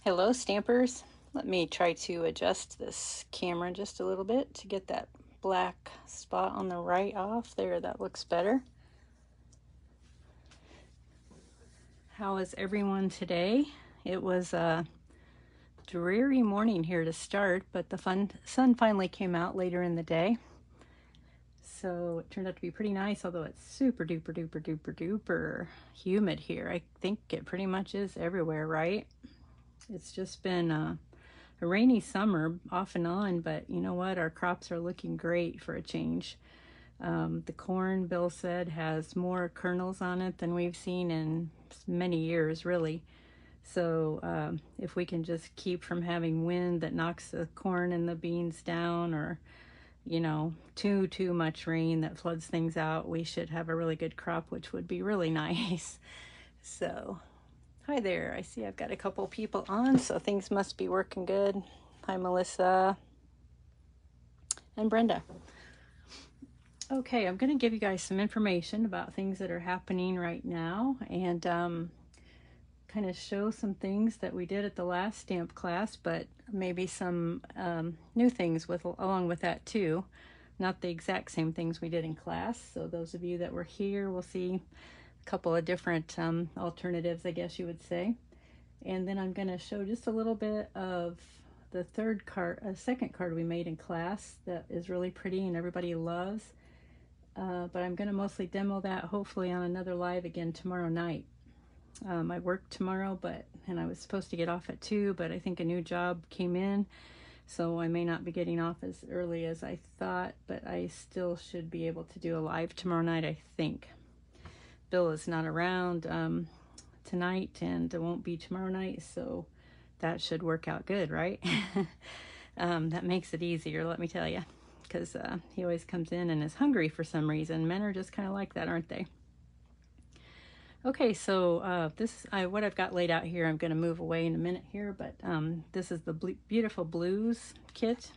Hello, Stampers. Let me try to adjust this camera just a little bit to get that black spot on the right off. There, that looks better. How is everyone today? It was a dreary morning here to start, but the sun finally came out later in the day. So it turned out to be pretty nice, although it's super duper duper duper duper humid here. I think it pretty much is everywhere, right? It's just been a rainy summer off and on, but you know what? Our crops are looking great for a change. The corn, Bill said, has more kernels on it than we've seen in many years, really. So if we can just keep from having wind that knocks the corn and the beans down, or too much rain that floods things out, we should have a really good crop, which would be really nice. So hi there. I see I've got a couple people on, so things must be working good. Hi, Melissa and Brenda. Okay, I'm going to give you guys some information about things that are happening right now, and kind of show some things that we did at the last stamp class, but maybe some new things along with that too. Not the exact same things we did in class, so those of you that were here will see a couple of different alternatives, I guess you would say. And then I'm going to show just a little bit of the second card we made in class that is really pretty and everybody loves. But I'm going to mostly demo that hopefully on another live again tomorrow night. I work tomorrow, and I was supposed to get off at 2, but I think a new job came in, so I may not be getting off as early as I thought, but I still should be able to do a live tomorrow night, I think. Bill is not around tonight and it won't be tomorrow night, so that should work out good, right? That makes it easier, let me tell you, because he always comes in and is hungry for some reason. Men are just kind of like that, aren't they? Okay, so what I've got laid out here, I'm going to move away in a minute here, but this is the Beautiful Blues kit,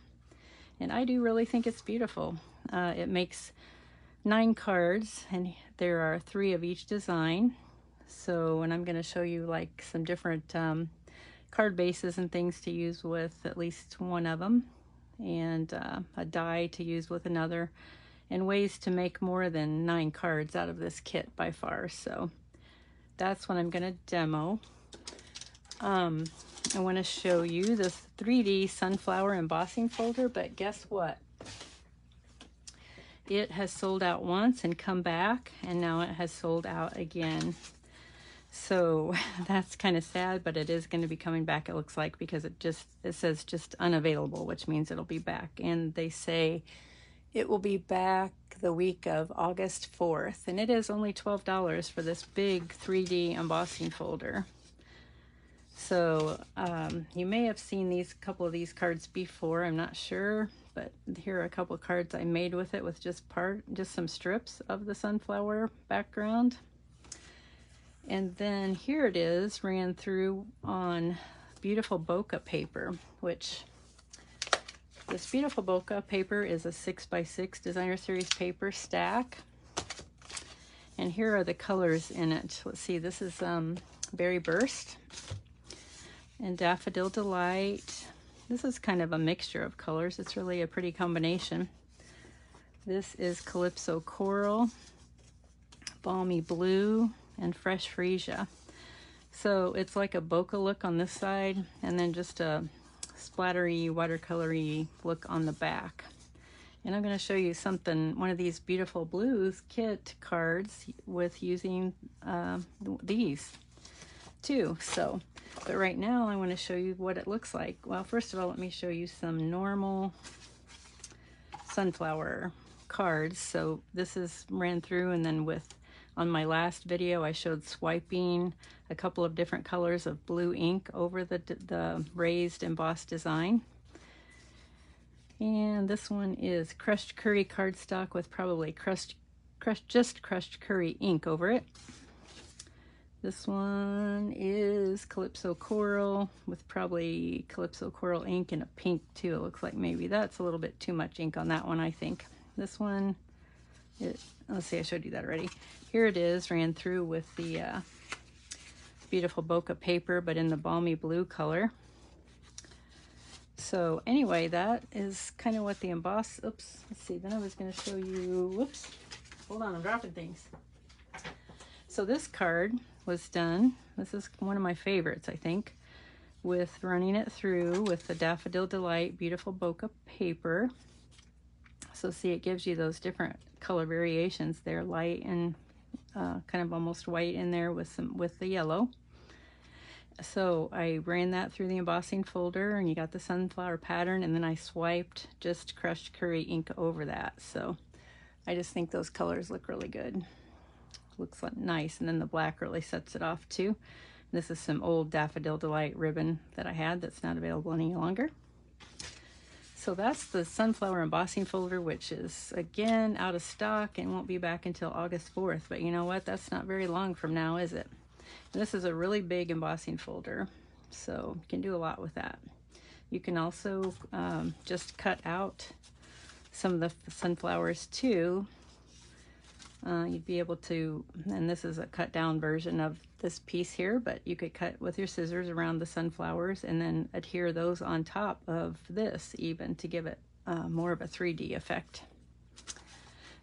and I do really think it's beautiful. It makes 9 cards, and there are 3 of each design. So, and I'm going to show you like some different card bases and things to use with at least one of them, and a die to use with another, and ways to make more than 9 cards out of this kit by far. So that's what I'm going to demo. I want to show you this 3D sunflower embossing folder, but guess what? It has sold out once and come back, and now it has sold out again. So that's kind of sad, but it is going to be coming back, it looks like, because it says just unavailable, which means it'll be back. And they say it will be back the week of August 4th, and it is only $12 for this big 3D embossing folder. So you may have seen couple of these cards before, I'm not sure, but here are a couple of cards I made with it, with just some strips of the sunflower background. And then here it is, ran through on beautiful bokeh paper, which this beautiful bokeh paper is a 6x6 designer series paper stack. And here are the colors in it. Let's see, this is Berry Burst and Daffodil Delight. This is kind of a mixture of colors. It's really a pretty combination. This is Calypso Coral, Balmy Blue, and Fresh Freesia. So it's like a bokeh look on this side, and then just a splattery, watercolory look on the back. And I'm going to show you one of these Beautiful Blues kit cards with using these too. So, but right now I want to show you what it looks like. Well, first of all, let me show you some normal sunflower cards. So this ran through, and then on my last video, I showed swiping a couple of different colors of blue ink over the raised embossed design. And this one is crushed curry cardstock with probably crushed curry ink over it. This one is Calypso Coral with probably Calypso Coral ink and a pink too. It looks like maybe that's a little bit too much ink on that one, I think. This one, let's see, I showed you that already. Here it is, ran through with the beautiful bokeh paper, but in the balmy blue color. So anyway, that is kind of what the emboss, oops, let's see, then I was going to show you, whoops, hold on, I'm dropping things. So this card was done, this is one of my favorites, I think, with running it through with the Daffodil Delight beautiful bokeh paper. So see, it gives you those different color variations there, light and kind of almost white in there with the yellow. So I ran that through the embossing folder, and you got the sunflower pattern, and then I swiped just crushed curry ink over that. So I just think those colors look really good. Looks like nice, and then the black really sets it off too. This is some old Daffodil Delight ribbon that I had that's not available any longer. So that's the sunflower embossing folder, which is again out of stock and won't be back until August 4th. But you know what? That's not very long from now, is it? And this is a really big embossing folder, so you can do a lot with that. You can also just cut out some of the sunflowers too. You'd be able to, and this is a cut down version of this piece here, but you could cut with your scissors around the sunflowers and then adhere those on top of this even to give it more of a 3D effect.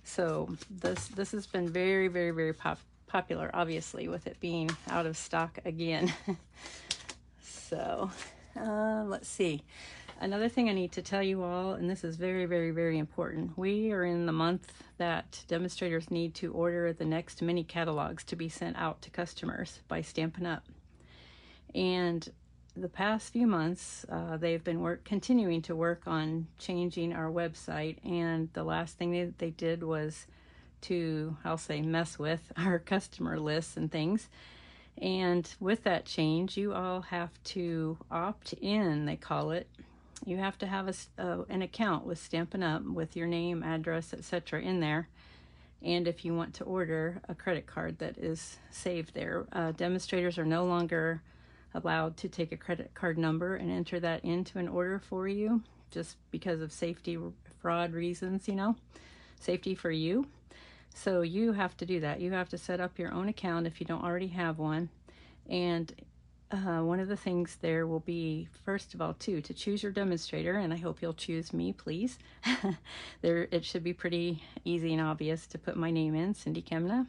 So this has been very, very, very popular, obviously, with it being out of stock again. So let's see. Another thing I need to tell you all, and this is very, very, very important. We are in the month that demonstrators need to order the next mini catalogs to be sent out to customers by Stampin' Up. And the past few months, they've been continuing to work on changing our website, and the last thing they did was to, I'll say, mess with our customer lists and things. And with that change, you all have to opt in, they call it. You have to have an account with Stampin' Up with your name, address, etc. in there. And if you want to order a credit card that is saved there, demonstrators are no longer allowed to take a credit card number and enter that into an order for you, just because of safety fraud reasons, you know, safety for you. So you have to do that. You have to set up your own account if you don't already have one. And one of the things there will be, first of all, to choose your demonstrator, and I hope you'll choose me, please. It should be pretty easy and obvious to put my name in, Cindy Kemna,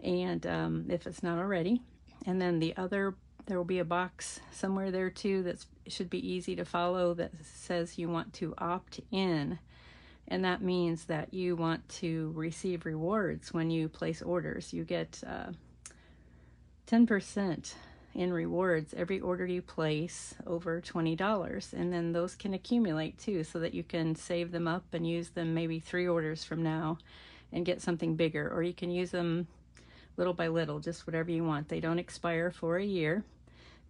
and if it's not already. And then there will be a box somewhere there too that should be easy to follow that says you want to opt in. And that means that you want to receive rewards when you place orders. You get 10% in rewards every order you place over $20. And then those can accumulate too, so that you can save them up and use them maybe 3 orders from now and get something bigger. Or you can use them little by little, just whatever you want. They don't expire for a year.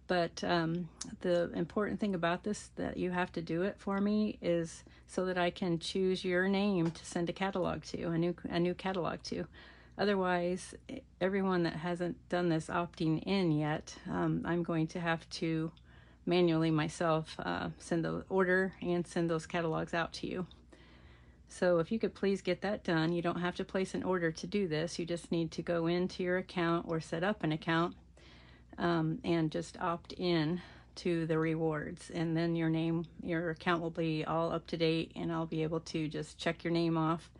But the important thing about this, that you have to do it for me, is so that I can choose your name to send a catalog to, a new catalog to. Otherwise, everyone that hasn't done this opting in yet, I'm going to have to manually myself send the order and send those catalogs out to you. So if you could please get that done. You don't have to place an order to do this. You just need to go into your account or set up an account and just opt in to the rewards, and then your account will be all up to date, and I'll be able to just check your name off,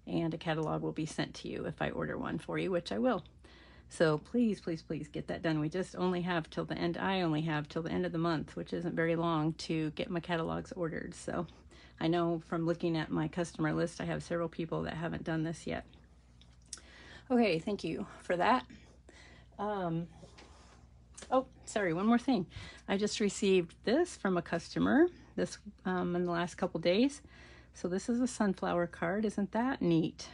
and a catalog will be sent to you if I order one for you, which I will. So please, please, please get that done. We just only have till the end. I only have till the end of the month, which isn't very long, to get my catalogs ordered. So I know from looking at my customer list, I have several people that haven't done this yet. Okay, thank you for that. Oh, sorry, one more thing. I just received this from a customer in the last couple days. So this is a sunflower card. Isn't that neat?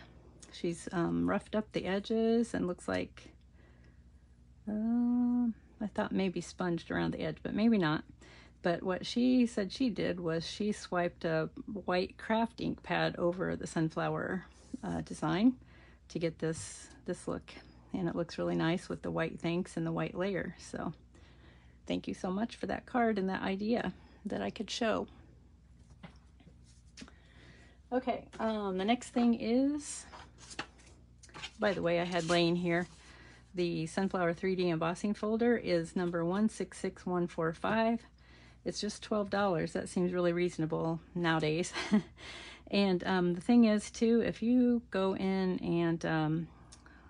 She's roughed up the edges and looks like, I thought maybe sponged around the edge, but maybe not. But what she said she did was she swiped a white craft ink pad over the sunflower design to get this look. And it looks really nice with the white thanks and the white layer. So thank you so much for that card and that idea that I could show. Okay, the next thing is, by the way, I had laying here The Sunflower 3D embossing folder is number 166145. It's just $12. That seems really reasonable nowadays. And the thing is too, if you go in and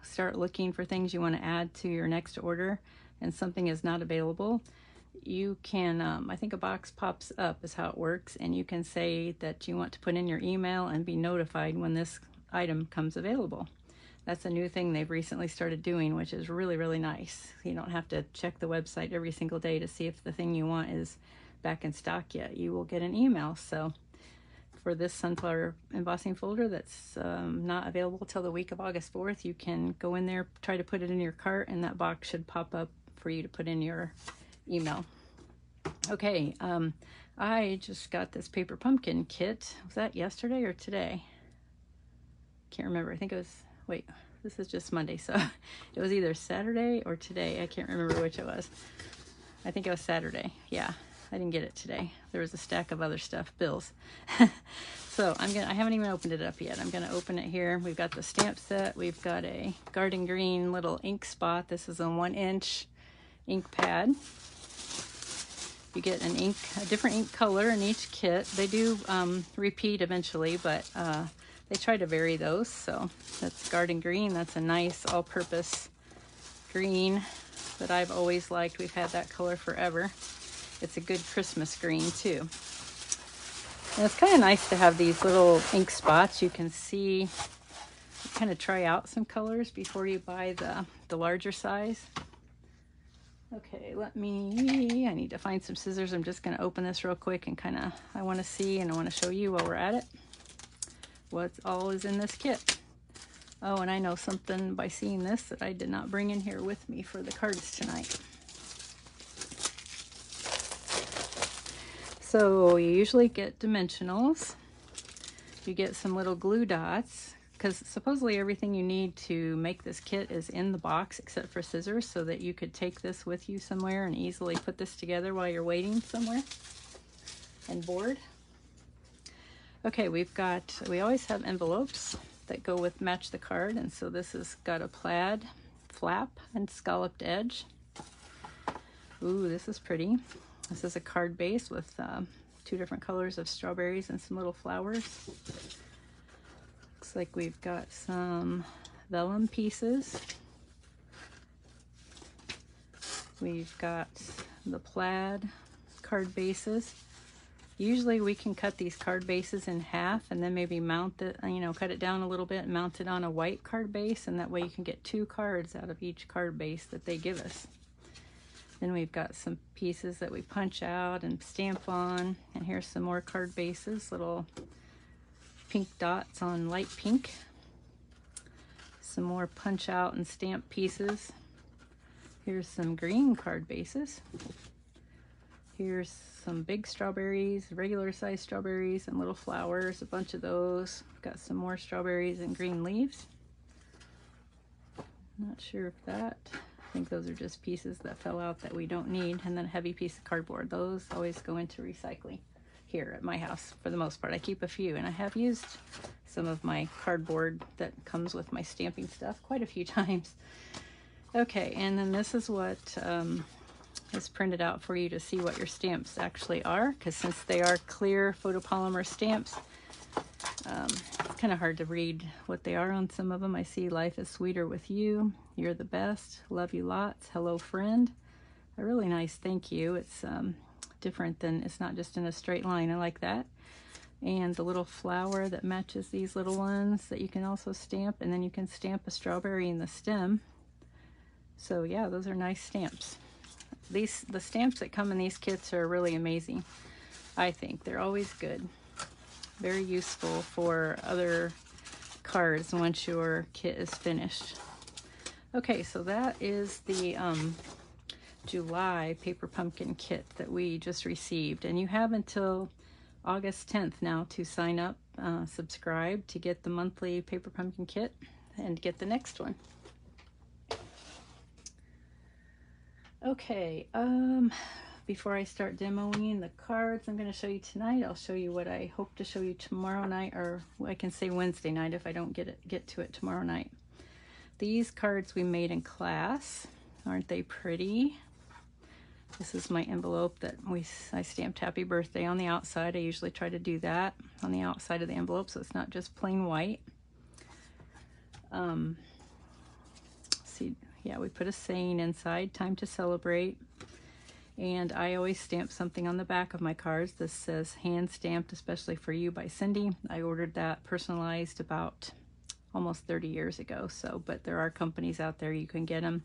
start looking for things you want to add to your next order and something is not available, you can, I think a box pops up is how it works, and you can say that you want to put in your email and be notified when this item comes available. That's a new thing they've recently started doing, which is really, really nice. You don't have to check the website every single day to see if the thing you want is back in stock yet. You will get an email. So for this sunflower embossing folder that's not available till the week of August 4th, you can go in there, try to put it in your cart, and that box should pop up for you to put in your email. Okay, I just got this paper pumpkin kit. Was that yesterday or today? Can't remember. I think it was, wait, this is just Monday, so it was either Saturday or today. I can't remember which it was. I think it was Saturday. Yeah, I didn't get it today. There was a stack of other stuff, bills. So I haven't even opened it up yet. I'm gonna open it here. We've got the stamp set. We've got a garden green little ink spot. This is a 1-inch ink pad. You get a different ink color in each kit. They do repeat eventually, but they try to vary those. So that's garden green. That's a nice all-purpose green that I've always liked. We've had that color forever. It's a good Christmas green too. And it's kind of nice to have these little ink spots. You can see, kind of try out some colors before you buy the larger size. Okay, I need to find some scissors. I'm just going to open this real quick and I want to see and I want to show you while we're at it what all is in this kit. Oh, and I know something by seeing this that I did not bring in here with me for the cards tonight. So you usually get dimensionals. You get some little glue dots, because supposedly everything you need to make this kit is in the box except for scissors, so that you could take this with you somewhere and easily put this together while you're waiting somewhere and bored. Okay, we always have envelopes that go with match the card, and so this has got a plaid flap and scalloped edge. Ooh, this is pretty. This is a card base with 2 different colors of strawberries and some little flowers. Looks like we've got some vellum pieces. We've got the plaid card bases. Usually we can cut these card bases in half and then maybe mount it, cut it down a little bit and mount it on a white card base, and that way you can get 2 cards out of each card base that they give us. Then we've got some pieces that we punch out and stamp on, and here's some more card bases, little pink dots on light pink. Some more punch out and stamp pieces. Here's some green card bases. Here's some big strawberries, regular size strawberries and little flowers, a bunch of those. We've got some more strawberries and green leaves. Not sure if that, I think those are just pieces that fell out that we don't need, and then a heavy piece of cardboard. Those always go into recycling here at my house for the most part. I keep a few, and I have used some of my cardboard that comes with my stamping stuff quite a few times. Okay, and then this is what is printed out for you to see what your stamps actually are, because since they are clear photopolymer stamps, it's kind of hard to read what they are on some of them. I see life is sweeter with you, you're the best, love you lots, hello friend. A really nice thank you. It's different than, it's not just in a straight line. I like that. And the little flower that matches these little ones that you can also stamp, and then you can stamp a strawberry in the stem. So yeah, those are nice stamps. The stamps that come in these kits are really amazing. I think they're always good. Very useful for other cards once your kit is finished. Okay, so that is the July paper pumpkin kit that we just received, and you have until August 10th now to sign up, subscribe to get the monthly paper pumpkin kit and get the next one. Okay, before I start demoing the cards I'm going to show you tonight, I'll show you what I hope to show you tomorrow night, or I can say Wednesday night if I don't get to it tomorrow night. these cards we made in class. Aren't they pretty? This is my envelope that I stamped happy birthday on the outside. I usually try to do that on the outside of the envelope so it's not just plain white. See, yeah, we put a saying inside, time to celebrate. And I always stamp something on the back of my cards. This says hand stamped especially for you by Cindy. I ordered that personalized about almost 30 years ago. So, but there are companies out there you can get them.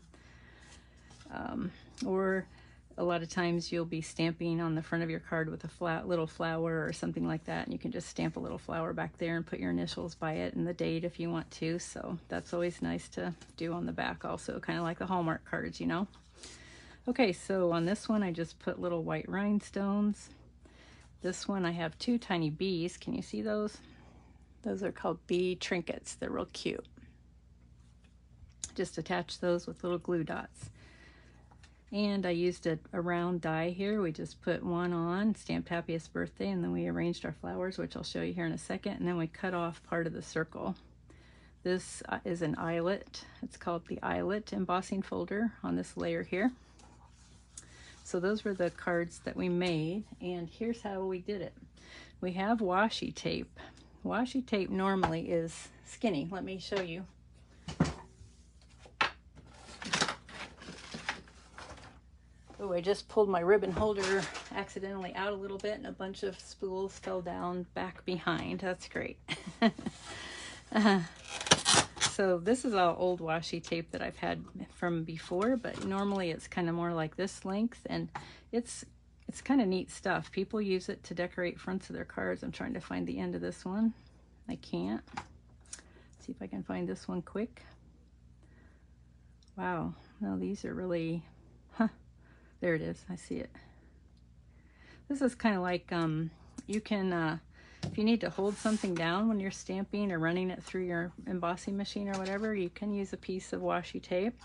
Or a lot of times you'll be stamping on the front of your card with a flat little flower or something like that, and you can just stamp a little flower back there and put your initials by it and the date if you want to. So that's always nice to do on the back also, kind of like the Hallmark cards, you know. Okay, so on this one I just put little white rhinestones. This one I have two tiny bees. Can you see those? Those are called bee trinkets. They're real cute. Just attach those with little glue dots. And I used a round die here. We just put one on, stamped happiest birthday, and then we arranged our flowers, which I'll show you here in a second, and then we cut off part of the circle. This is an eyelet. It's called the eyelet embossing folder on this layer here. So those were the cards that we made, and here's how we did it. We have washi tape. Washi tape normally is skinny. Let me show you. Oh, I just pulled my ribbon holder accidentally out a little bit and a bunch of spools fell down back behind. That's great. So this is all old washi tape that I've had from before, but normally it's kind of more like this length, and it's kind of neat stuff. People use it to decorate fronts of their cards. I'm trying to find the end of this one. I can't. See if I can find this one quick. Wow, no, these are really, there it is. I see it. This is kind of like, you can, if you need to hold something down when you're stamping or running it through your embossing machine or whatever, you can use a piece of washi tape.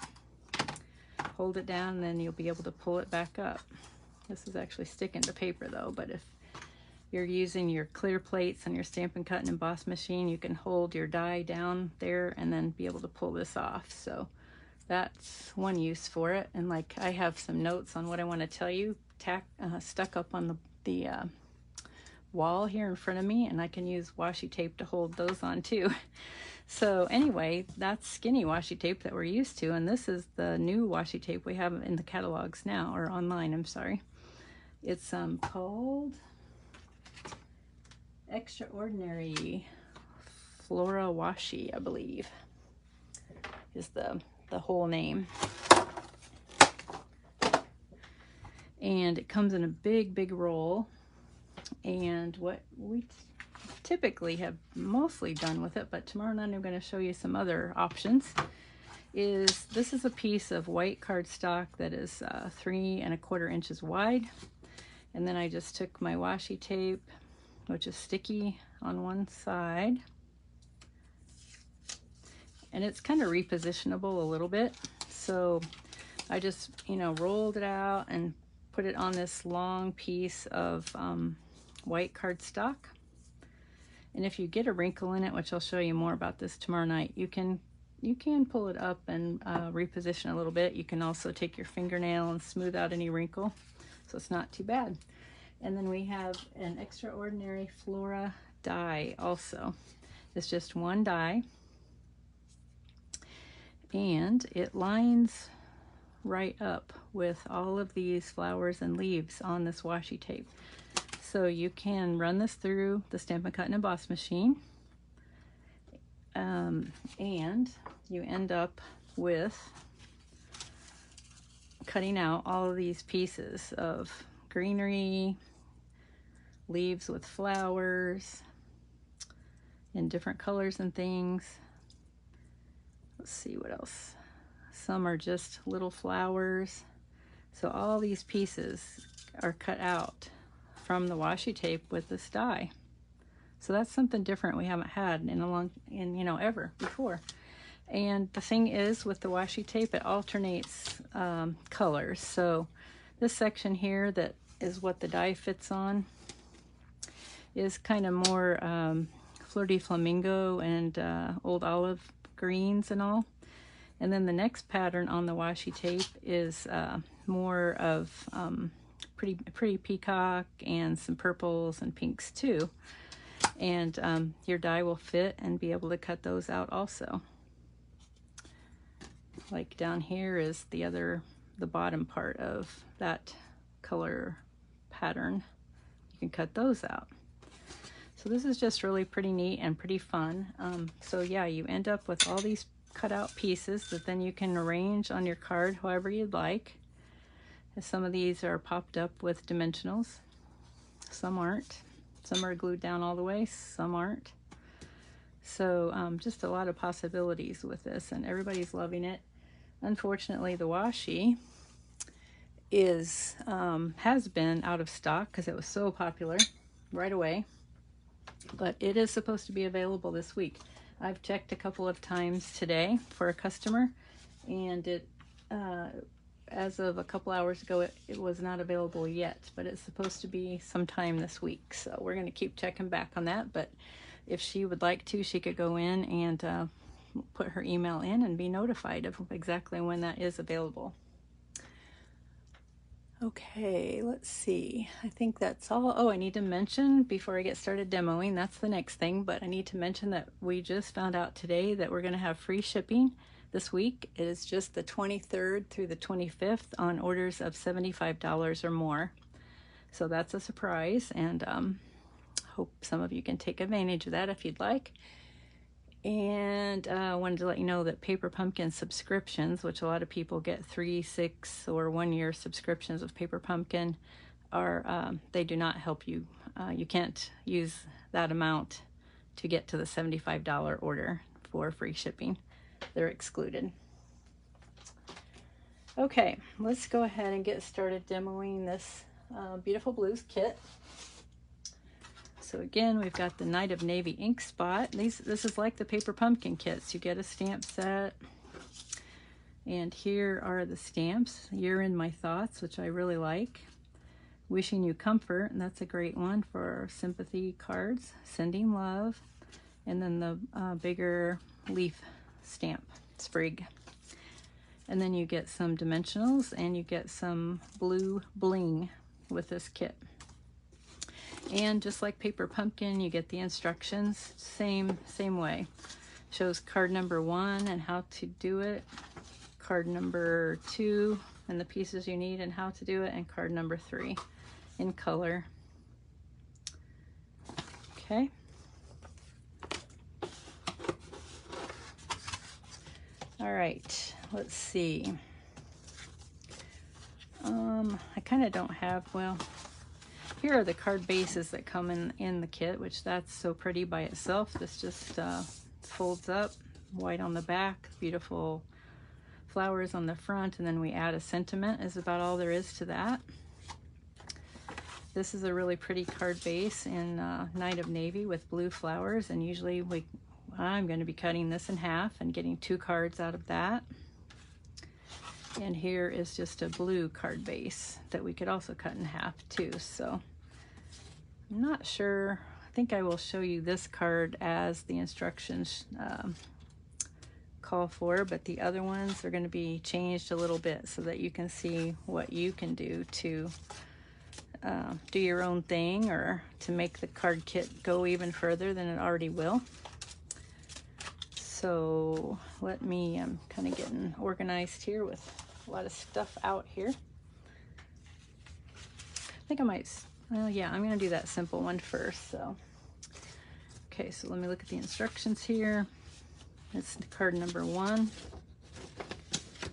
Hold it down, and then you'll be able to pull it back up. This is actually sticking to paper though, but if you're using your clear plates on your Stampin' Cut and Emboss machine, you can hold your die down there and then be able to pull this off. So that's one use for it. And like, I have some notes on what I want to tell you stuck up on the wall here in front of me, and I can use washi tape to hold those on too. So anyway, that's skinny washi tape that we're used to, and this is the new washi tape we have in the catalogs now, or online, I'm sorry. It's called Extraordinary Flora Washi, I believe, is the whole name. And it comes in a big roll. And what we typically have mostly done with it, but tomorrow night I'm going to show you some other options, is this is a piece of white cardstock that is 3 1/4 inches wide. And then I just took my washi tape, which is sticky on one side, and it's kind of repositionable a little bit. So I just, rolled it out and put it on this long piece of white cardstock. And if you get a wrinkle in it, which I'll show you more about this tomorrow night, you can pull it up and reposition a little bit. You can also take your fingernail and smooth out any wrinkle, so it's not too bad. And then we have an Extraordinary Flora die also. It's just one die, and it lines right up with all of these flowers and leaves on this washi tape. So you can run this through the Stampin' Cut and Emboss machine, and you end up with cutting out all of these pieces of greenery, leaves with flowers in different colors and things. Let's see what else. Some are just little flowers. So all these pieces are cut out from the washi tape with this die. So that's something different we haven't had ever before. And the thing is, with the washi tape, it alternates colors. So this section here that is what the die fits on is kind of more Fleur de Flamingo and old olive greens and all. And then the next pattern on the washi tape is more of pretty peacock and some purples and pinks too. And your die will fit and be able to cut those out also. Like down here is the bottom part of that color pattern. You can cut those out. So this is just really pretty neat and pretty fun. So yeah, you end up with all these cut out pieces that then you can arrange on your card however you'd like. And some of these are popped up with dimensionals. Some aren't. Some are glued down all the way, some aren't. So just a lot of possibilities with this, and everybody's loving it. Unfortunately, the washi has been out of stock because it was so popular right away. But it is supposed to be available this week. I've checked a couple of times today for a customer, and it as of a couple hours ago, it was not available yet, but it's supposed to be sometime this week. So we're going to keep checking back on that. But if she would like to, she could go in and put her email in and be notified of exactly when that is available. Okay, let's see. I think that's all. Oh, I need to mention before I get started demoing, that's the next thing, but I need to mention that we just found out today that we're going to have free shipping this week. It is just the 23rd through the 25th on orders of $75 or more. So that's a surprise, and hope some of you can take advantage of that if you'd like. And I wanted to let you know that Paper Pumpkin subscriptions, which a lot of people get 3, 6, or 1 year subscriptions of Paper Pumpkin, are they do not help you. You can't use that amount to get to the $75 order for free shipping. They're excluded. Okay, let's go ahead and get started demoing this Beautiful Blues kit. So again, we've got the Night of Navy ink spot. This is like the Paper Pumpkin kits. You get a stamp set, and here are the stamps. You're in My Thoughts, which I really like. Wishing You Comfort, and that's a great one for sympathy cards. Sending Love, and then the bigger leaf stamp, Sprig. And then you get some dimensionals, and you get some blue bling with this kit. And just like Paper Pumpkin, you get the instructions, same way. Shows card number 1 and how to do it, card number 2 and the pieces you need and how to do it, and card number 3 in color. Okay. All right, let's see. I kind of don't have, well, here are the card bases that come in the kit, which that's so pretty by itself. This just folds up, white on the back, beautiful flowers on the front, and then we add a sentiment is about all there is to that. This is a really pretty card base in Night of Navy with blue flowers, and usually I'm going to be cutting this in half and getting 2 cards out of that. And here is just a blue card base that we could also cut in half too. So I'm not sure. I think I will show you this card as the instructions call for, but the other ones are going to be changed a little bit so that you can see what you can do to do your own thing or to make the card kit go even further than it already will. So let me, I'm kind of getting organized here with a lot of stuff out here. I think I might, well, yeah, I'm going to do that simple one first. So, okay, so let me look at the instructions here. It's card number 1.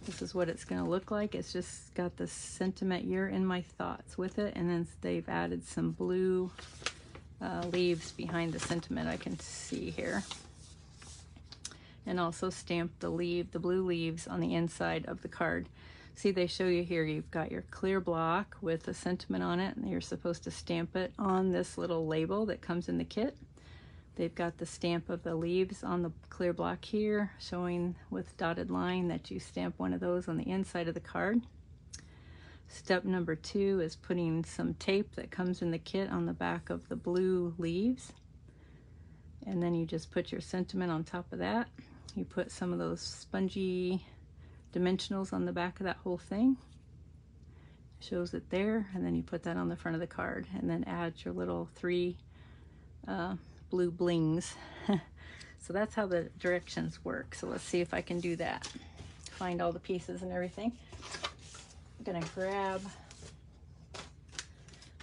This is what it's going to look like. It's just got the sentiment, You're in My Thoughts with it, and then they've added some blue leaves behind the sentiment I can see here. And also stamped the blue leaves on the inside of the card. See, they show you here, you've got your clear block with a sentiment on it, and you're supposed to stamp it on this little label that comes in the kit. They've got the stamp of the leaves on the clear block here, showing with dotted line that you stamp one of those on the inside of the card. Step number 2 is putting some tape that comes in the kit on the back of the blue leaves. And then you just put your sentiment on top of that. You put some of those spongy dimensionals on the back of that whole thing. Shows it there, and then you put that on the front of the card, and then add your little 3 blue blings. So that's how the directions work. So let's see if I can do that. Find all the pieces and everything. I'm gonna grab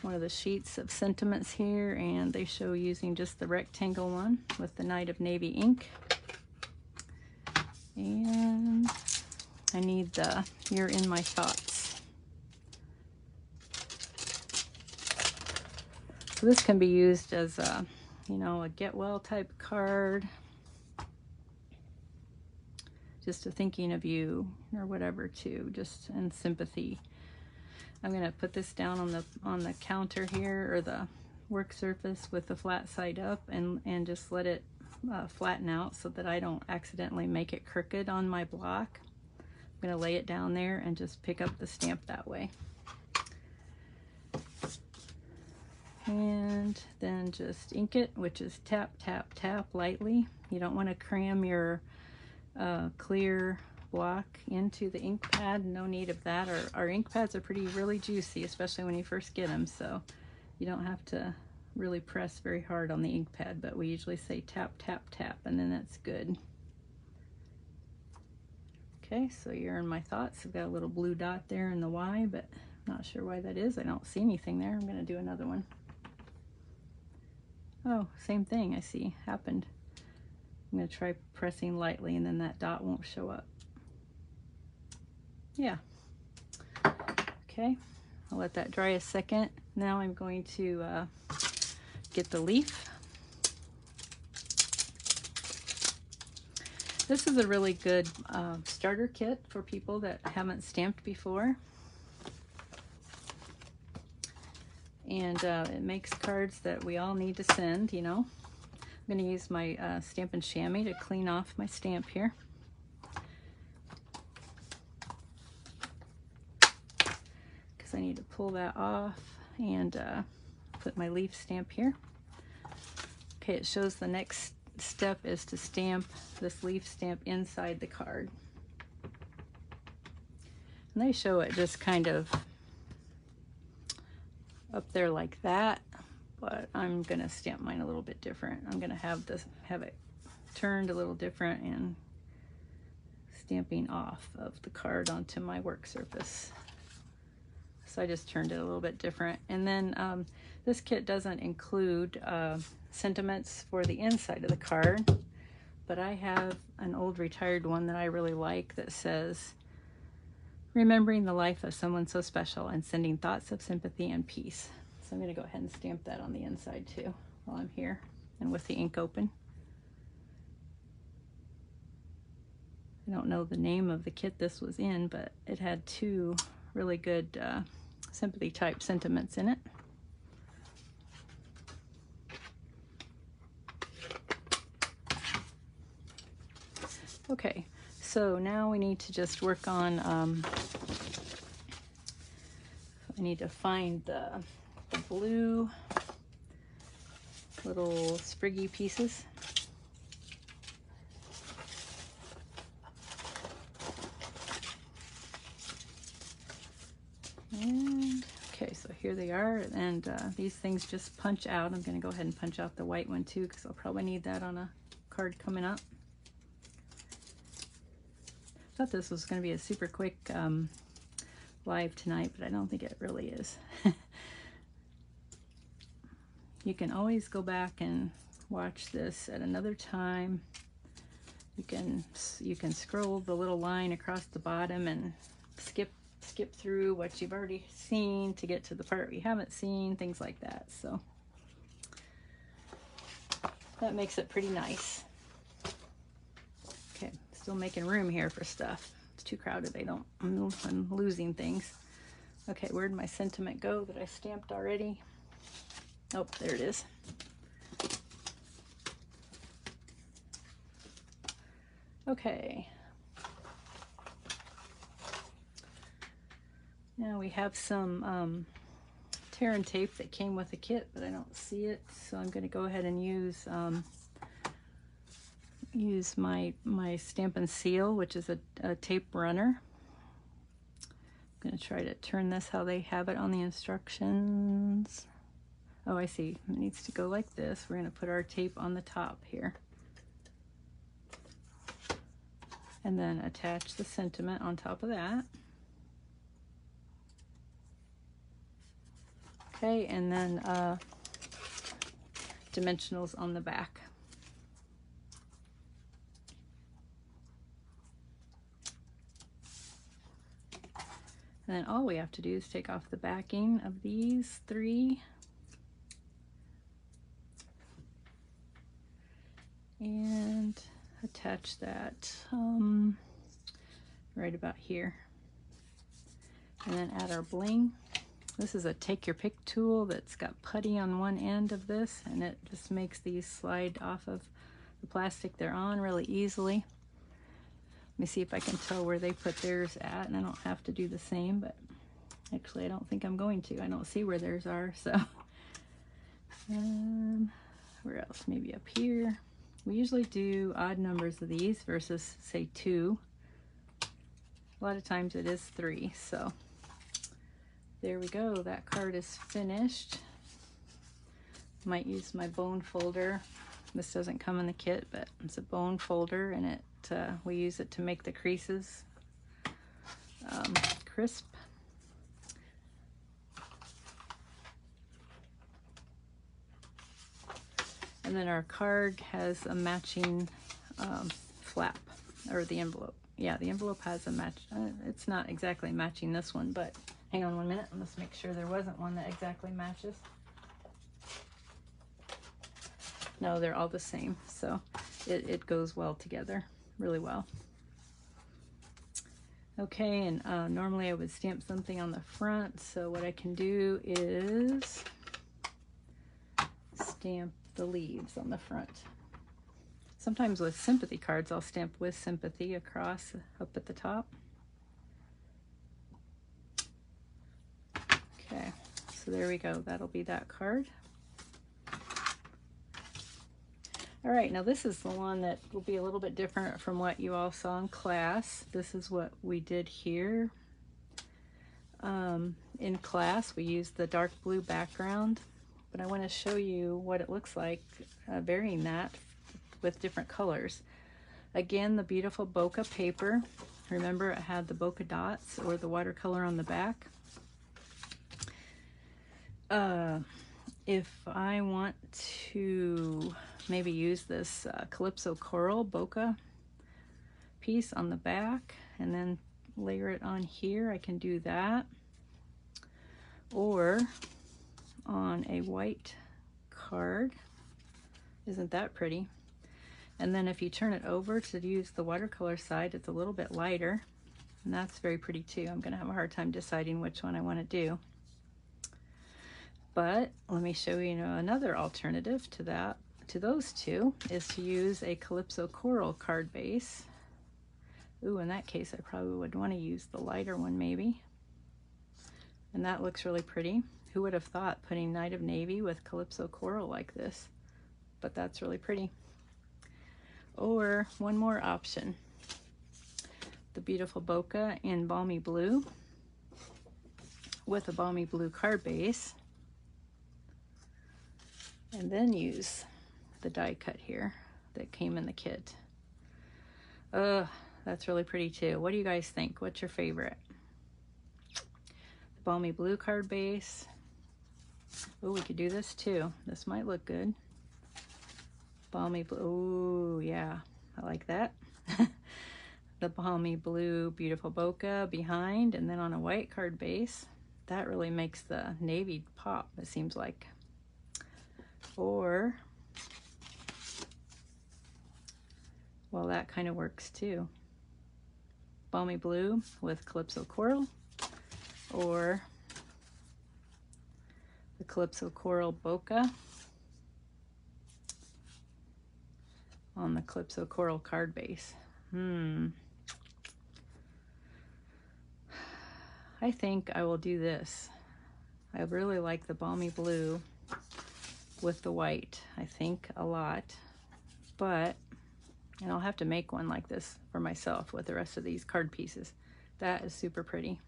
one of the sheets of sentiments here, and they show using just the rectangle one with the Night of Navy ink. And I need the You're in My Thoughts. So this can be used as a, you know, a get well type card. Just a thinking of you or whatever too, just in sympathy. I'm gonna put this down on the counter here, or the work surface, with the flat side up, and just let it flatten out so that I don't accidentally make it crooked on my block. I'm gonna lay it down there and just pick up the stamp that way. And then just ink it, which is tap, tap, tap lightly. You don't want to cram your clear block into the ink pad. No need of that. Our ink pads are really juicy, especially when you first get them, so you don't have to really press very hard on the ink pad, but we usually say tap, tap, tap, and then that's good. Okay, so You're in My Thoughts. I've got a little blue dot there in the Y, but I'm not sure why that is. I don't see anything there. I'm going to do another one. Oh, same thing I see happened. I'm going to try pressing lightly, and then that dot won't show up. Yeah. Okay, I'll let that dry a second. Now I'm going to get the leaf. This is a really good starter kit for people that haven't stamped before. And it makes cards that we all need to send, you know. I'm going to use my Stampin' Chamois to clean off my stamp here. Because I need to pull that off and put my leaf stamp here. Okay, it shows the next step is to stamp this leaf stamp inside the card. And they show it just kind of up there like that, but I'm gonna stamp mine a little bit different. I'm gonna have it turned a little different and stamping off of the card onto my work surface. So I just turned it a little bit different. And then this kit doesn't include sentiments for the inside of the card, but I have an old retired one that I really like that says, remembering the life of someone so special and sending thoughts of sympathy and peace. So I'm going to go ahead and stamp that on the inside too while I'm here and with the ink open. I don't know the name of the kit this was in, but it had 2 really good sympathy type sentiments in it. Okay, so now we need to just work on, I need to find the blue little spriggy pieces. And okay, so here they are, and these things just punch out. I'm going to go ahead and punch out the white one too, because I'll probably need that on a card coming up. I thought this was going to be a super quick live tonight, but I don't think it really is. You can always go back and watch this at another time. You can scroll the little line across the bottom and skip through what you've already seen to get to the part you haven't seen, things like that. So that makes it pretty nice. Okay, still making room here for stuff. It's too crowded. I'm losing things. Okay, where'd my sentiment go that I stamped already? Oh, there it is. Okay. Now we have some tear and tape that came with the kit, but I don't see it, so I'm going to go ahead and use use my Stampin' Seal, which is a tape runner. I'm going to try to turn this how they have it on the instructions. Oh, I see. It needs to go like this. We're going to put our tape on the top here. And then attach the sentiment on top of that. Okay, and then dimensionals on the back. And then all we have to do is take off the backing of these three. And attach that right about here. And then add our bling. This is a take your pick tool that's got putty on one end of this, and it just makes these slide off of the plastic they're on really easily. Let me see if I can tell where they put theirs at, and I don't have to do the same, but actually I don't think I'm going to. I don't see where theirs are, so. Where else? Maybe up here. We usually do odd numbers of these versus, say, 2. A lot of times it is 3, so there we go. That card is finished. Might use my bone folder. This doesn't come in the kit, but it's a bone folder, and it we use it to make the creases crisp. And then our card has a matching flap, or the envelope. Yeah, the envelope has a match. It's not exactly matching this one, but hang on 1 minute. Let's make sure there wasn't one that exactly matches. No, they're all the same, so it goes well together, really well. Okay, and normally I would stamp something on the front, so what I can do is stamp the leaves on the front. Sometimes with sympathy cards, I'll stamp with sympathy across up at the top. Okay, so there we go. That'll be that card. All right, now this is the one that will be a little bit different from what you all saw in class. This is what we did here. In class, we used the dark blue background, but I want to show you what it looks like varying that with different colors. Again, the beautiful bokeh paper. Remember, it had the bokeh dots or the watercolor on the back. If I want to maybe use this Calypso Coral bokeh piece on the back and then layer it on here, I can do that. Or on a white card. Isn't that pretty? And then if you turn it over to use the watercolor side, it's a little bit lighter, and that's very pretty too. I'm gonna have a hard time deciding which one I want to do. But let me show you another alternative to that, to those two, is to use a Calypso Coral card base. Ooh, in that case, I probably would want to use the lighter one maybe. And that looks really pretty. Who would have thought putting Night of Navy with Calypso Coral like this? But that's really pretty. Or one more option, the beautiful bokeh in Balmy Blue with a Balmy Blue card base. And then use the die cut here that came in the kit. That's really pretty too. What do you guys think? What's your favorite? The Balmy Blue card base. Oh, we could do this too. This might look good. Balmy Blue. Oh, yeah. I like that. The Balmy Blue beautiful bokeh behind, and then on a white card base. That really makes the navy pop, it seems like. Or, well, that kind of works too. Balmy Blue with Calypso Coral, or the Calypso Coral bokeh on the Calypso Coral card base. I think I will do this. I really like the Balmy Blue with the white, I think, a lot, but And I'll have to make one like this for myself with the rest of these card pieces. That is super pretty.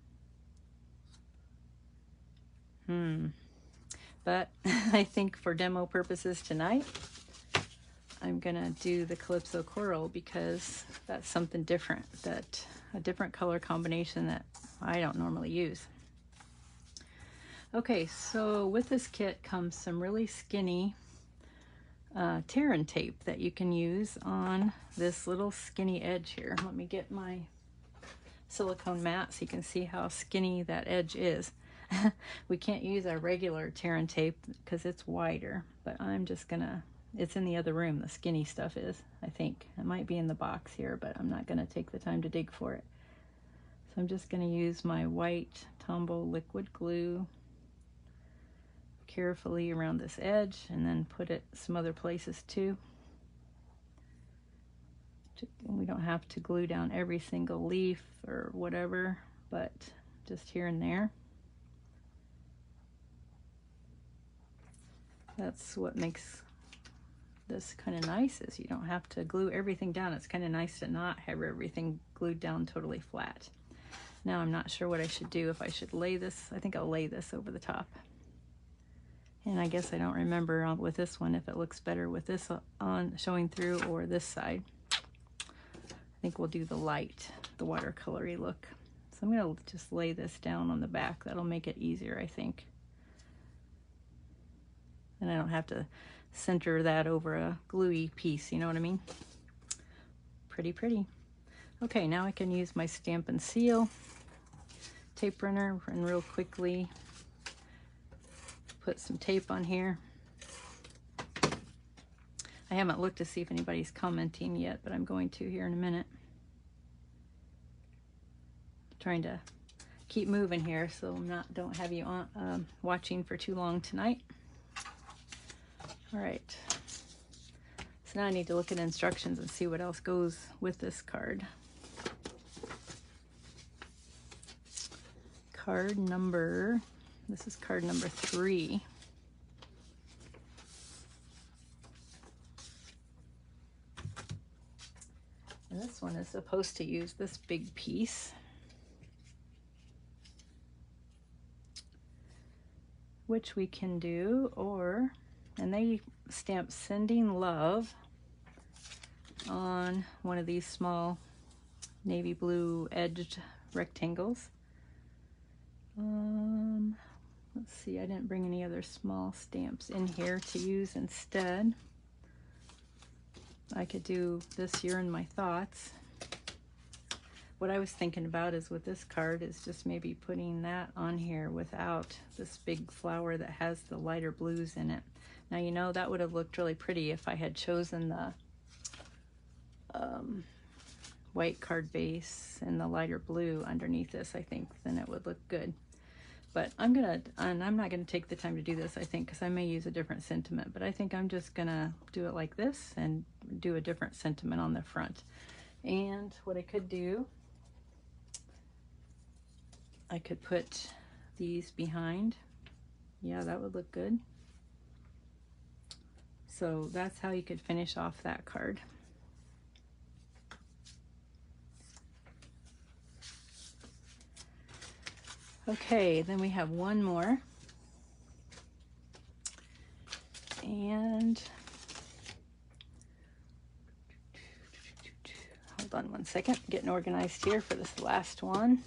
But I think for demo purposes tonight, I'm gonna do the Calypso Coral because that's something different, a different color combination that I don't normally use. Okay, so with this kit comes some really skinny tear and tape that you can use on this little skinny edge here. Let me get my silicone mat so you can see how skinny that edge is. We can't use our regular tear and tape because it's wider, but I'm just gonna, it's in the other room, the skinny stuff is, I think. It might be in the box here, but I'm not gonna take the time to dig for it. So I'm just gonna use my white Tombow liquid glue carefully around this edge and then put it some other places too. We don't have to glue down every single leaf or whatever, but just here and there. That's what makes this kind of nice, is you don't have to glue everything down. It's kind of nice to not have everything glued down totally flat. Now I'm not sure what I should do, if I should lay this. I think I'll lay this over the top. And I guess I don't remember with this one if it looks better with this on showing through or this side. I think we'll do the light, the watercolory look. So I'm gonna just lay this down on the back. That'll make it easier, I think. And I don't have to center that over a gluey piece, you know what I mean? Pretty pretty. Okay, now I can use my Stampin' Seal tape runner and real quickly put some tape on here. I haven't looked to see if anybody's commenting yet, but I'm going to here in a minute. Trying to keep moving here so I'm don't have you on watching for too long tonight. All right, so now I need to look at instructions and see what else goes with this card. Card number, this is card number 3. And this one is supposed to use this big piece, which we can do, and they stamp Sending Love on one of these small navy blue edged rectangles. Let's see, I didn't bring any other small stamps in here to use instead. I could do this here in my thoughts. What I was thinking about is with this card is just maybe putting that on here without this big flower that has the lighter blues in it. Now, you know, that would have looked really pretty if I had chosen the white card base and the lighter blue underneath this. I think then it would look good. But I'm not gonna take the time to do this, I think, because I may use a different sentiment, but I think I'm just gonna do it like this and do a different sentiment on the front. And what I could do, I could put these behind. Yeah, that would look good. So that's how you could finish off that card. Okay, then we have one more. And hold on one second, getting organized here for this last one.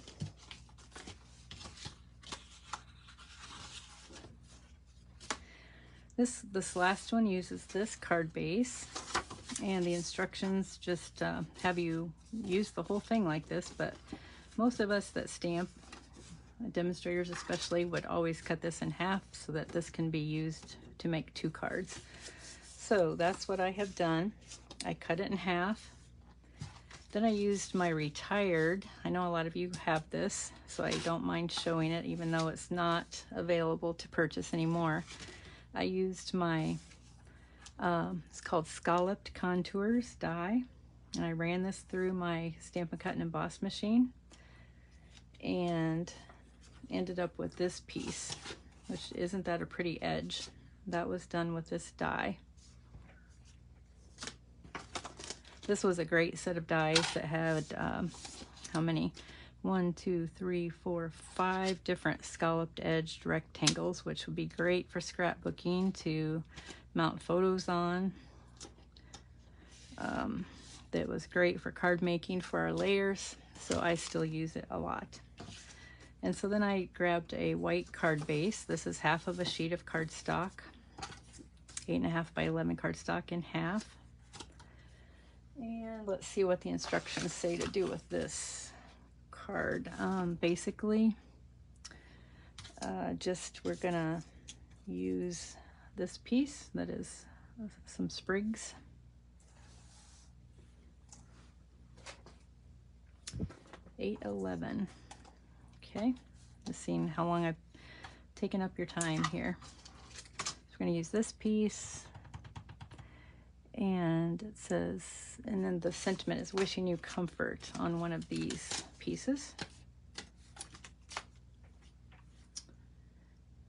This last one uses this card base, and the instructions just have you use the whole thing like this, but most of us that stamp, demonstrators especially, would always cut this in half so that this can be used to make 2 cards. So that's what I have done. I cut it in half. Then I used my retired. I know a lot of you have this, so I don't mind showing it even though it's not available to purchase anymore. I used my, it's called Scalloped Contours die, and I ran this through my Stampin' Cut and Emboss machine and ended up with this piece, which isn't that a pretty edge. That was done with this die. This was a great set of dies that had, how many? 1, 2, 3, 4, 5 different scalloped edged rectangles, which would be great for scrapbooking to mount photos on. That was great for card making for our layers, so I still use it a lot. And so then I grabbed a white card base. This is half of a sheet of cardstock, 8.5 by 11 cardstock in half. And let's see what the instructions say to do with this card. Basically, we're gonna use this piece that is some sprigs. $8.11. Okay, just seeing how long I've taken up your time here. So we're going to use this piece, and it says, and then the sentiment is wishing you comfort on one of these pieces.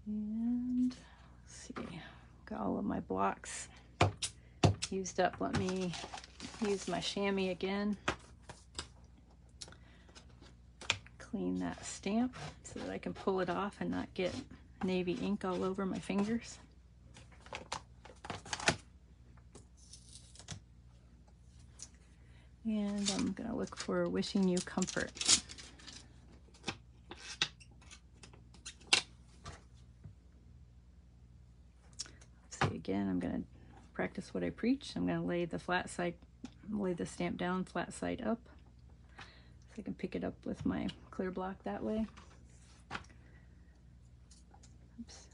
And let's see, got all of my blocks used up. Let me use my chamois again. Clean that stamp so that I can pull it off and not get navy ink all over my fingers. And I'm going to look for wishing you comfort. Let's see, again, I'm going to practice what I preach. I'm going to lay the stamp down flat side up. So I can pick it up with my clear block that way. Oops.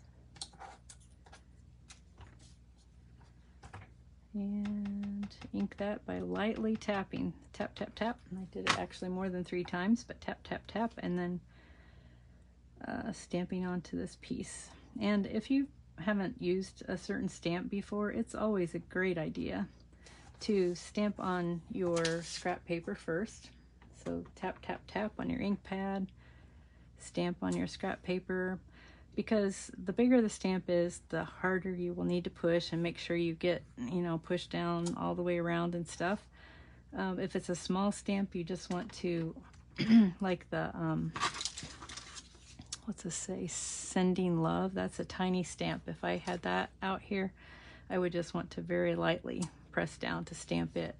And ink that by lightly tapping. Tap, tap, tap. And I did it actually more than 3 times, but tap, tap, tap, and then stamping onto this piece. And if you haven't used a certain stamp before, it's always a great idea to stamp on your scrap paper first. So tap, tap, tap on your ink pad, stamp on your scrap paper, because the bigger the stamp is, the harder you will need to push, and make sure you get, pushed down all the way around and stuff. If it's a small stamp, you just want to, like the, what's this say, Sending Love, that's a tiny stamp. If I had that out here, I would just want to very lightly press down to stamp it.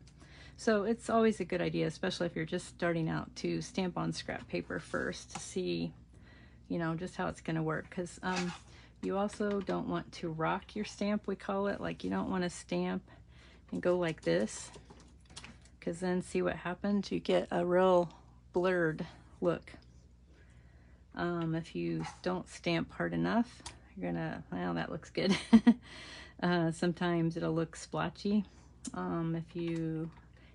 So it's always a good idea, especially if you're just starting out, to stamp on scrap paper first to see, just how it's going to work. Because you also don't want to rock your stamp, we call it. Like, you don't want to stamp and go like this, because then see what happens? You get a real blurred look. If you don't stamp hard enough, you're gonna, well, that looks good. Sometimes it'll look splotchy. If you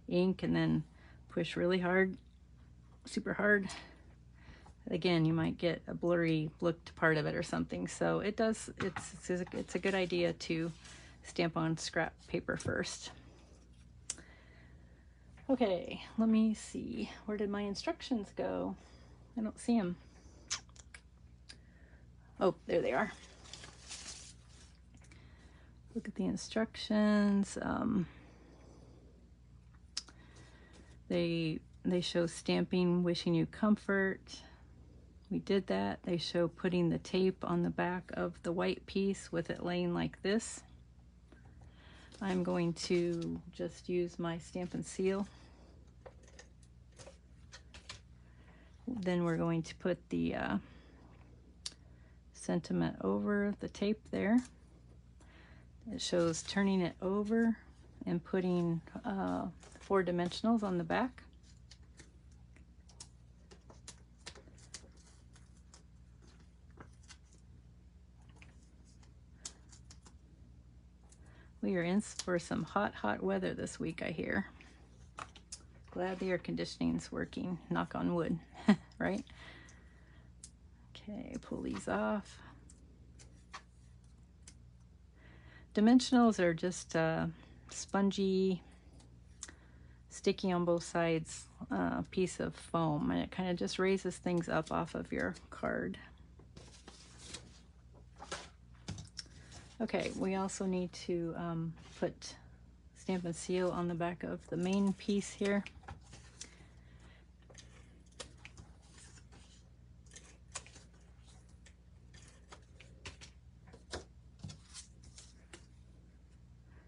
ink and then push really hard, super hard, again, you might get a blurry look to part of it or something. So it's a good idea to stamp on scrap paper first. Okay, let me see, where did my instructions go? I don't see them. Oh, there they are. Look at the instructions. They show stamping, wishing you comfort. We did that. They show putting the tape on the back of the white piece with it laying like this. I'm going to just use my Stampin' Seal. Then we're going to put the sentiment over the tape there. It shows turning it over and putting 4 dimensionals on the back. We are in for some hot, hot weather this week, I hear. Glad the air conditioning's working, knock on wood, right? Okay, pull these off. Dimensionals are just spongy, sticky on both sides piece of foam, and it kind of just raises things up off of your card. Okay, we also need to put Stamp and seal on the back of the main piece here.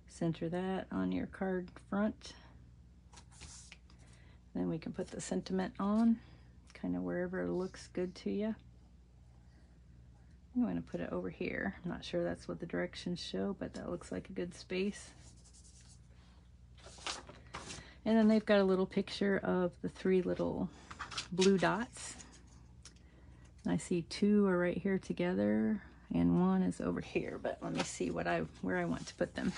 Center that on your card front. Then we can put the sentiment on, kind of wherever it looks good to you. I'm going to put it over here. I'm not sure that's what the directions show, but that looks like a good space. And then they've got a little picture of the 3 little blue dots. I see 2 are right here together, and 1 is over here, but let me see where I want to put them.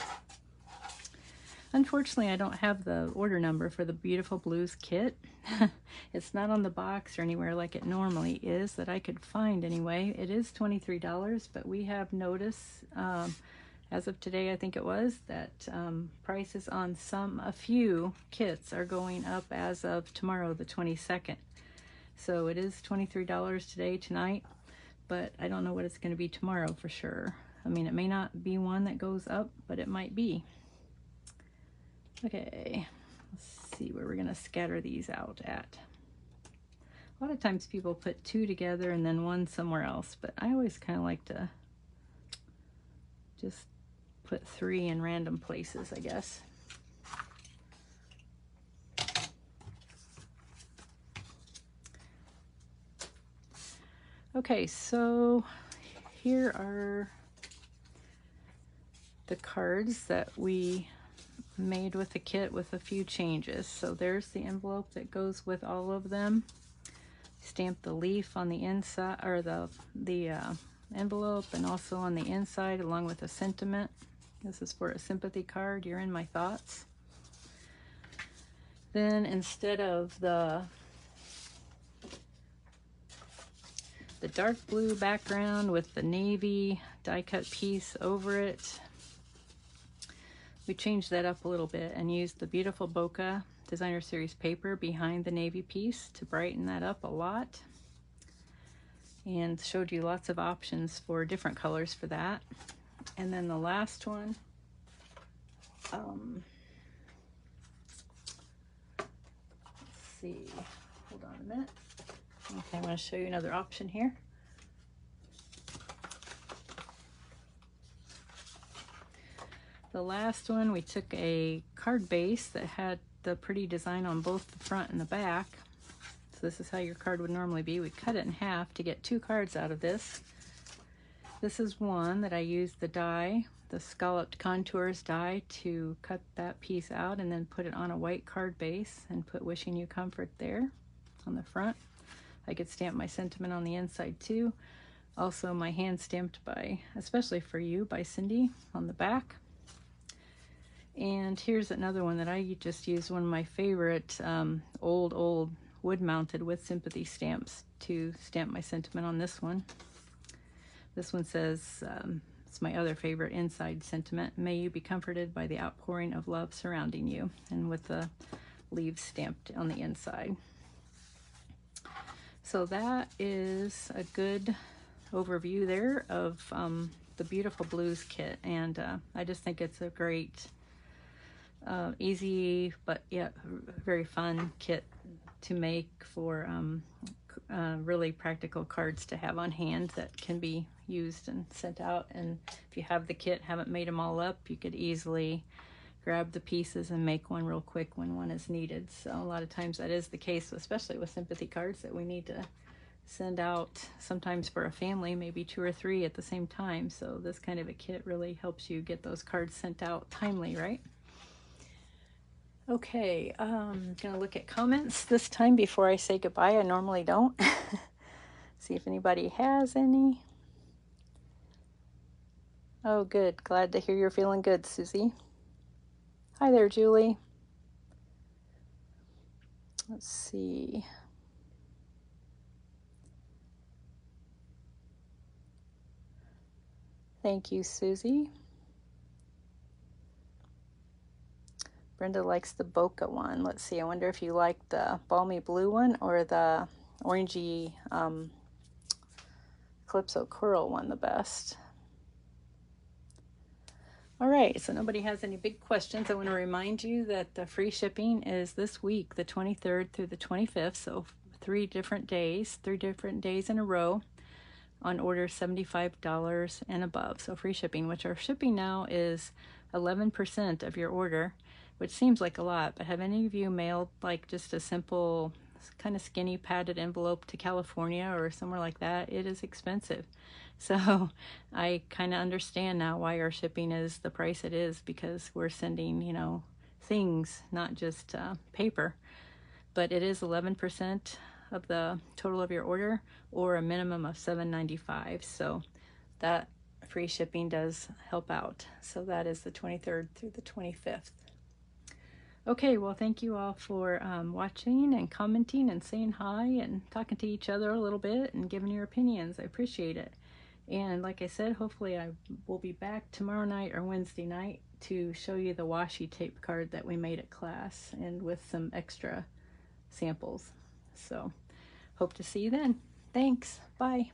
Unfortunately, I don't have the order number for the Beautiful Blues kit. It's not on the box or anywhere like it normally is that I could find anyway. It is $23, but we have notice, as of today, I think it was, that prices on a few kits are going up as of tomorrow, the 22nd. So it is $23 today, tonight, but I don't know what it's going to be tomorrow for sure. I mean, it may not be one that goes up, but it might be. Okay, let's see where we're going to scatter these out at. A lot of times people put 2 together and then 1 somewhere else, but I always kind of like to just put 3 in random places, I guess. Okay, so here are the cards that we made with the kit with a few changes. So there's the envelope that goes with all of them. Stamp the leaf on the inside, or the envelope, and also on the inside along with a sentiment. This is for a sympathy card. You're in my thoughts. Then instead of the dark blue background with the navy die cut piece over it, we changed that up a little bit and used the beautiful Bokeh Designer Series paper behind the navy piece to brighten that up a lot, and showed you lots of options for different colors for that. And then the last one, let's see, hold on a minute. Okay, I want to show you another option here. The last one, we took a card base that had the pretty design on both the front and the back. So this is how your card would normally be. We cut it in half to get 2 cards out of this. This is one that I used the die, the Scalloped Contours die, to cut that piece out and then put it on a white card base and put Wishing You Comfort there on the front. I could stamp my sentiment on the inside too. Also my hand stamped by, especially for you, by Cindy on the back. And here's another one that I just used, one of my favorite old wood mounted with sympathy stamps, to stamp my sentiment on this one. This one says, it's my other favorite inside sentiment, may you be comforted by the outpouring of love surrounding you, and with the leaves stamped on the inside. So that is a good overview there of the Beautiful Blues kit, and I just think it's a great easy but yet very fun kit to make for really practical cards to have on hand that can be used and sent out. And if you have the kit, haven't made them all up, you could easily grab the pieces and make one real quick when one is needed. So a lot of times that is the case, especially with sympathy cards that we need to send out sometimes for a family, maybe 2 or 3 at the same time. So this kind of a kit really helps you get those cards sent out timely, right? Okay, I'm gonna look at comments this time before I say goodbye. I normally don't. See if anybody has any. Oh, good. Glad to hear you're feeling good, Susie. Hi there, Julie. Let's see. Thank you, Susie. Brenda likes the Bokeh one. Let's see, I wonder if you like the balmy blue one or the orangey Calypso Coral one the best. All right, so nobody has any big questions. I want to remind you that the free shipping is this week, the 23rd through the 25th, so 3 different days in a row on orders $75 and above. So free shipping, which our shipping now is 11% of your order, which seems like a lot, but have any of you mailed like just a simple kind of skinny padded envelope to California or somewhere like that? It is expensive. So I kind of understand now why our shipping is the price it is, because we're sending, things, not just paper. But it is 11% of the total of your order, or a minimum of $7.95. So that free shipping does help out. So that is the 23rd through the 25th. Okay, well, thank you all for watching and commenting and saying hi and talking to each other a little bit and giving your opinions. I appreciate it. And like I said, hopefully I will be back tomorrow night or Wednesday night to show you the washi tape card that we made at class, and with some extra samples. So hope to see you then. Thanks. Bye.